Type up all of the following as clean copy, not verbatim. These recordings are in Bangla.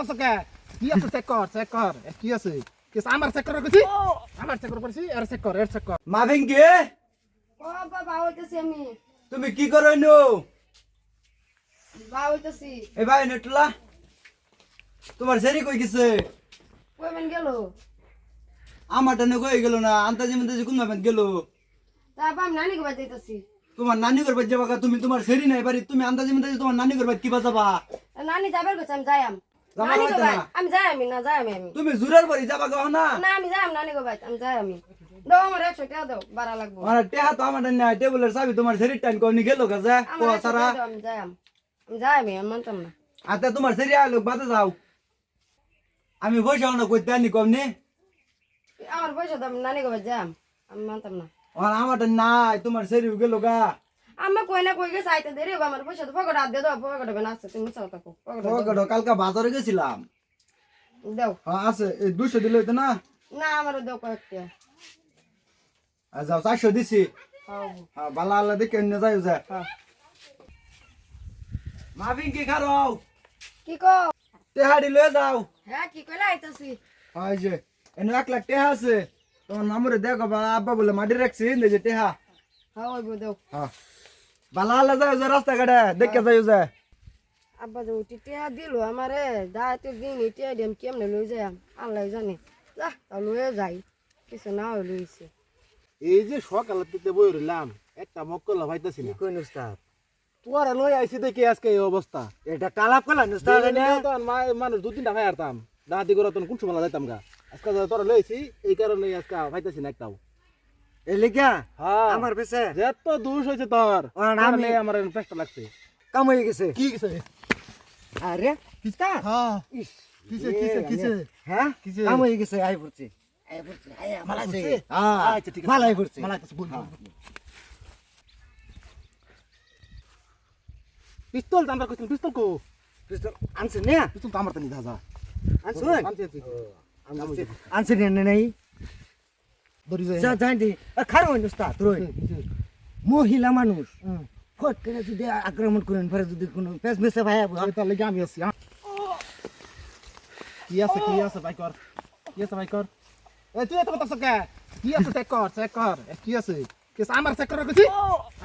করতেছ কে? কি আছে চেক কর। কি আছে? কি আছে? আমার চেক করার কইছি? আমার চেক করছি, এর চেক কর। মাভিন কে ও বাবা হইতাছি আমি তুমি কি করো নো? বা হইতাছি এ ভাই নেটলা তোমার সেরি কই গেছে? কইবেন গেল আমার টানে কই গেল না, আন্তাজি মন্তাজি কোন ভাবে গেল? তারপর আমি নানি বাড়ি যাইতাছি তোমার নানি করবে যাবা কা? তুমি তোমার সেরি নাই বাড়ি, তুমি আন্তাজি মন্তাজি তোমার নানি করবে কি বাজাবা? নানি যাবার কইছে আমি যাইম যাবা নানি হইতো গো ভাই না। আমি যাই আমি না যাই আমি তুমি জুরার বাড়ি যাবা গো না? না আমি যাইম নানি গো ভাই আমি যাই আমি দাও আমার 100 টাকা দাও বাড়া লাগবো মানে টেহা তো আমার না, টেবিলের চাবি তোমার সেরি টাইম কোনি গেল গাজা আমার কো 100 সারা। টাকা দাও আমি যাই আমি মানতাম না আতে তোমার সেরি আলো বাদে যাও, আমি বসাও না কইতে আনি কমনি। আমার পয়সা দাও নানি গো ভাই যাইম আমি মানতাম না আর আমার নাই, তোমার সেরি গেল গা। আমি কই না কই গেছে আইতে দেরি হবে আমার পয়সা তো পকেট হাত দিয়ে দাও পকেট হবে না আছে তুমি চাও তাকো পকেট কালকা বাজারে গেছিলাম। দাও হ্যাঁ আছে, এই 200 দিলে হইতো না? না আমার দাও কয়েকটা যাও 400 দিছি। হ্যাঁ হ্যাঁ বালা আল্লাহ দেখে এনে যাই যা। হ্যাঁ মাভিন কি খারো? কি কো টেহাড়ি লয়ে যাও। হ্যাঁ কি কইলা আইতাছি হয় যে এনে 1 লাখ টেহা আছে, তোমার মামুরে দেখো বা আব্বা বলে মাটি রাখছি এই যে টেহা। হ্যাঁ ওই দাও হ্যাঁ বালা আল্লাহ যাও যা রাস্তা কাটে দেখে যাই যা। আব্বা যে টিয়া দিল আমারে দাঁতে দিন টিয়া দিম কেমনে লই যায় আল্লাহ জানে যা তা লয়ে যাই কিছু না হই লইছে এই যে সকালে থেকে বই রইলাম, একটা মক্কলা পাইতাছি না। কই নুস্তাদ তোরা লই আইছি দেখি আজকে এই অবস্থা। এটা কালাপ কলা নুস্তাদ না? মানুষ 2-3টা খাই আরতাম, দাহাতি করে তখন কোন সময় যাইতাম গা। আজকে তোরা লই আইছি এই কারণে আজকে পাইতাছি না একটাও। এ লিখা হ্যাঁ আমার পেছে যত দোষ হইছে তোর, আমি আমার পেছটা লাগছে। কাম হয়ে গেছে। কি গেছে? আরে কিস্তা হ্যাঁ ইস কিছে হ্যাঁ কিছে? কাম হয়ে গেছে আই পড়ছে মালা আছে। করছে? হ্যাঁ আচ্ছা, ঠিক আছে। মালাই পড়ছে। মালা করছে, বল, বল, বল। পিস্তল তো আমরা কইছিলাম, পিস্তল কো? পিস্তল আনছে না? পিস্তল তো আমার তো নিধা যা। আনছে আনছি। আনছে না নাই ধরি যায়। যা জানি খারো নুস্তাদ রই মহিলা মানুষ ফট করে যদি আক্রমণ করেন পরে যদি কোনো পেছ মেসে ভাই তার লাগি আমি আছি। কি আছে ভাই কর। কি আছে ভাই কর। এই তুই এত কথা কে? কি আছে চেক কর। কি আছে? কি আছে? আমার চেক করার কইছি?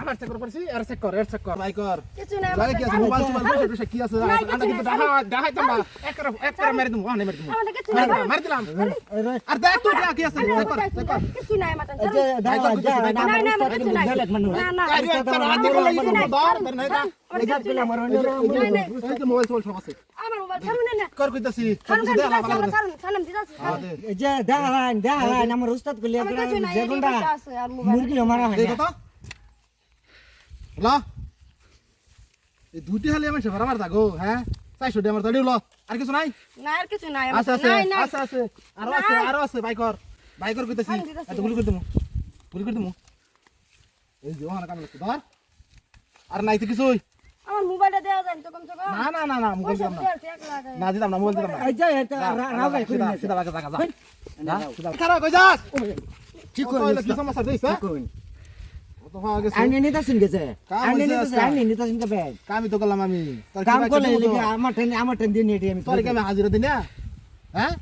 আমার চেক করছি, এর চেক কর ভাই কর। কিছু না লাগে কি আছে? মোবাইল পয়সা কি আছে? আন্ডা কিন্তু ডাহাই তোমরা একরা মেরে দিমু, ওখানে মেরে দিমু। আমাদের কিছু মার দিলাম। আর দেখ তো কি আছে? চেক কর। কিছু নাই মাতা না না মোবাইল সব আছে। আমার মোবাইল সামনে না কর কইতাছি। সালাম দিতাছি যে দাঁড়ান আমার উস্তাদ কইলে যেগুনটা মুরগি মারা হয় এই কথা ল এই দুটি হালি আমি সেবার আমার থাকো। হ্যাঁ 400 টাকা আমার দাঁড়িয়ে ল। আর কিছু নাই? না আর কিছু নাই আছে আরো আছে ভাই কর কইতাছি। এত গুলি করে দিমু এই যে ওখানে কাম লাগছে ধর। আর নাই তো কিছুই। আমার মোবাইলটা দেওয়া যায় তো কমসে কম না মোবাইল দিলাম না দিলাম না মোবাইল দিলাম না। এই যে রাও ভাই কই না সিধা বাগে যা না সিধা খারাপ কই যাস? ঠিক কই কইল কি সমস্যা দেইছ? কই ও তো হওয়া গেছে। আইনে নিতা শুন গেছে আইনে নিতা শুন কে ভাই কামই তো করলাম আমি। তোর কি কাম ভাই করলে করবো তো? আমার টেন দিয়ে নিয়ে আমি তোর কি আমি হাজিরা দিই না? হ্যাঁ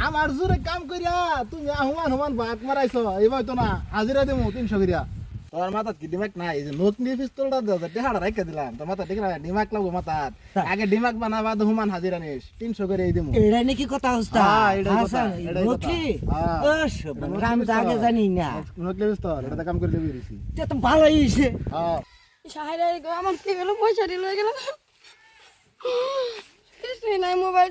আমার জোরে কাম করিয়া তুমি হুমান ভাত মারাইছ এবার তো না হাজিরা দেবো 300 করিয়া। তোর মাথাত কি ডিমাক নাই? এই যে লোক নিয়ে পিস্তলটা দেখাটা রাখা দিলাম তোর মাথা ঠিক না ডিমাক লাগবো মাথাত। আগে ডিমাক বানাবা তো হুমান হাজিরা নিস 300 করে এই দেবো। এড়া নাকি কথা উস্তাদ হ্যাঁ, এটাই কথা, এটাই কথা। নকি হ্যাঁ। ও সব আমি তো আগে জানি না নকলে পিস্তল এটা কাম করে দেবি রিসি। তে তো ভালোই হইছে হ্যাঁ সাহেরা আমার কি গেল পয়সা দিল গেল কিছুই নাই মোবাইল